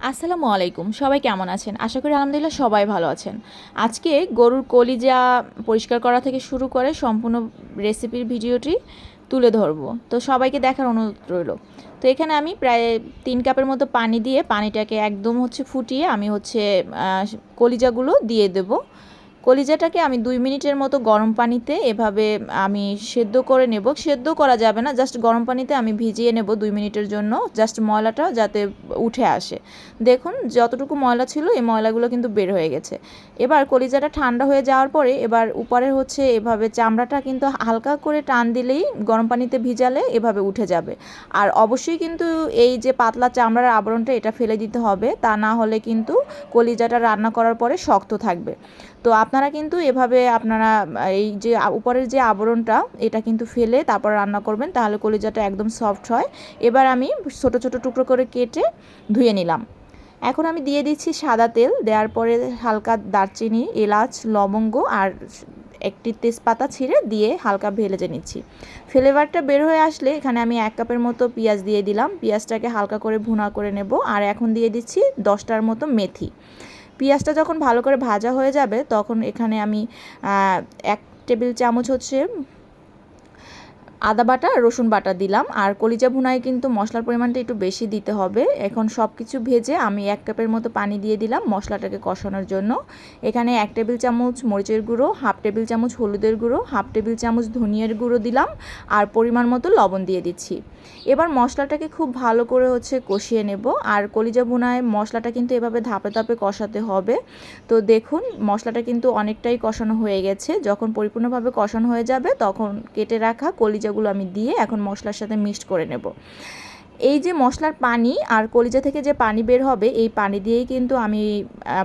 আসসালামু আলাইকুম, সবাই কেমন আছেন? আশা করি আলহামদুলিল্লাহ সবাই ভালো আছেন। আজকে গরুর কলিজা পরিষ্কার করা থেকে শুরু করে সম্পূর্ণ রেসিপির ভিডিওটি তুলে ধরবো। তো সবাইকে দেখার অনুরোধ রইল। তো এখানে আমি প্রায় 3 কাপের মতো পানি দিয়ে পানিটাকে একদম ফুটিয়ে আমি কলিজাগুলো দিয়ে দেবো। কলিজাটাকে আমি 2 মিনিটের মতো গরম পানিতে এভাবে আমি সেদ্ধ করে নেব। সেদ্ধ করা যাবে না, জাস্ট গরম পানিতে আমি ভিজিয়ে নেব 2 মিনিটের জন্য, জাস্ট ময়লাটা যাতে উঠে আসে। দেখুন যতটুকু ময়লা ছিল এই ময়লাগুলো কিন্তু বের হয়ে গেছে। এবার কলিজাটা ঠান্ডা হয়ে যাওয়ার পরে এবার উপরে এভাবে চামড়াটা কিন্তু হালকা করে টান দিলেই গরম পানিতে ভিজালে এভাবে উঠে যাবে। আর অবশ্যই কিন্তু এই যে পাতলা চামড়ার আবরণটা এটা ফেলে দিতে হবে, তা না হলে কিন্তু কলিজাটা রান্না করার পরে শক্ত থাকবে। তো আপনারা কিন্তু এভাবে এই যে উপরের যে আবরণটা এটা কিন্তু ফেলে তারপর রান্না করবেন, তাহলে কলিজাটা একদম সফট হয়। এবার আমি ছোট ছোট টুকরো করে কেটে ধুয়ে নিলাম। এখন আমি দিয়ে দিচ্ছি সাদা তেল। দেওয়ার পরে হালকা দারচিনি, এলাচ, লবঙ্গ আর একটি তেজপাতা ছিঁড়ে দিয়ে হালকা ভেজে নিচ্ছি। ফ্লেভারটা বের হয়ে আসলে এখানে আমি 1 কাপের মতো পেঁয়াজ দিয়ে দিলাম। পেঁয়াজটাকে হালকা করে ভুনা করে নেব। আর এখন দিয়ে দিচ্ছি 10টার মতো মেথি। পেঁয়াজটা যখন ভালো করে ভাজা হয়ে যাবে তখন এখানে আমি 1 টেবিল চামচ আদা বাটা রসুন বাটা দিলাম। আর কলিজা ভুনায় কিন্তু মশলার পরিমাণটা একটু বেশি দিতে হবে। এখন সব কিছু ভেজে আমি 1 কাপের মতো পানি দিয়ে দিলাম মশলাটাকে কষানোর জন্য। এখানে 1 টেবিল চামচ মরিচের গুঁড়ো, 1/2 টেবিল চামচ হলুদের গুঁড়ো, 1/2 টেবিল চামচ ধনিয়ার গুঁড়ো দিলাম আর পরিমাণ মতো লবণ দিয়ে দিচ্ছি। এবার মশলাটাকে খুব ভালো করে কষিয়ে নেব। আর কলিজা ভুনায় মশলাটা কিন্তু এভাবে ধাপে ধাপে কষাতে হবে। তো দেখুন মশলাটা কিন্তু অনেকটাই কষানো হয়ে গেছে। যখন পরিপূর্ণভাবে কষানো হয়ে যাবে তখন কেটে রাখা কলিজাগুলো আমি দিয়ে এখন মশলার সাথে মিক্সড করে নেব। এই যে মশলার পানি আর কলিজা থেকে যে পানি বের হবে এই পানি দিয়েই কিন্তু আমি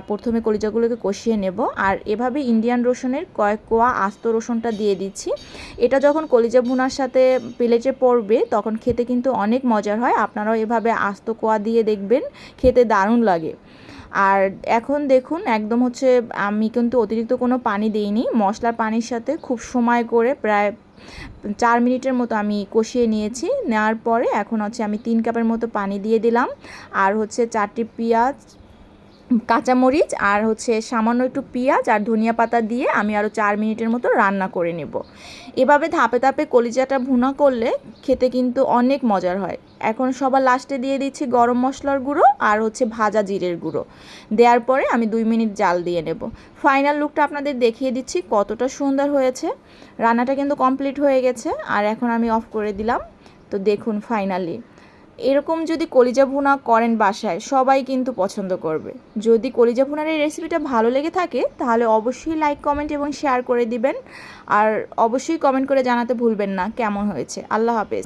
প্রথমে কলিজাগুলোকে কষিয়ে নেব। আর এভাবে ইন্ডিয়ান রসুনের কয়েক কোয়া আস্ত রসুনটা দিয়ে দিচ্ছি। এটা যখন কলিজা ভুনার সাথে প্লেটে পড়বে তখন খেতে কিন্তু অনেক মজার হয়। আপনারাও এভাবে আস্ত কোয়া দিয়ে দেখবেন, খেতে দারুণ লাগে। আর এখন দেখুন একদম আমি কিন্তু অতিরিক্ত কোনো পানি দিইনি। মশলার পানির সাথে খুব সময় করে প্রায় 4 মিনিটের মতো আমি কষিয়ে নিয়েছি। নেওয়ার পরে এখন আমি 3 কাপের মতো পানি দিয়ে দিলাম। আর 4টি পেঁয়াজ, কাঁচামরিচ আর সামান্য একটু পেঁয়াজ আর ধনিয়া পাতা দিয়ে আমি আরও 4 মিনিটের মতো রান্না করে নেব। এভাবে ধাপে ধাপে কলিজাটা ভুনা করলে খেতে কিন্তু অনেক মজার হয়। এখন সবার লাস্টে দিয়ে দিচ্ছি গরম মশলার গুঁড়ো আর ভাজা জিরের গুঁড়ো। দেওয়ার পরে আমি 2 মিনিট জাল দিয়ে নেব। ফাইনাল লুকটা আপনাদের দেখিয়ে দিচ্ছি কতটা সুন্দর হয়েছে। রান্নাটা কিন্তু কমপ্লিট হয়ে গেছে। আর এখন আমি অফ করে দিলাম। তো দেখুন ফাইনালি এরকম যদি কলিজা ভুনা করেন বাসায় সবাই কিন্তু পছন্দ করবে। যদি কলিজা ভুনার এই রেসিপিটা ভালো লেগে থাকে তাহলে অবশ্যই লাইক, কমেন্ট এবং শেয়ার করে দিবেন। আর অবশ্যই কমেন্ট করে জানাতে ভুলবেন না কেমন হয়েছে। আল্লাহ হাফেজ।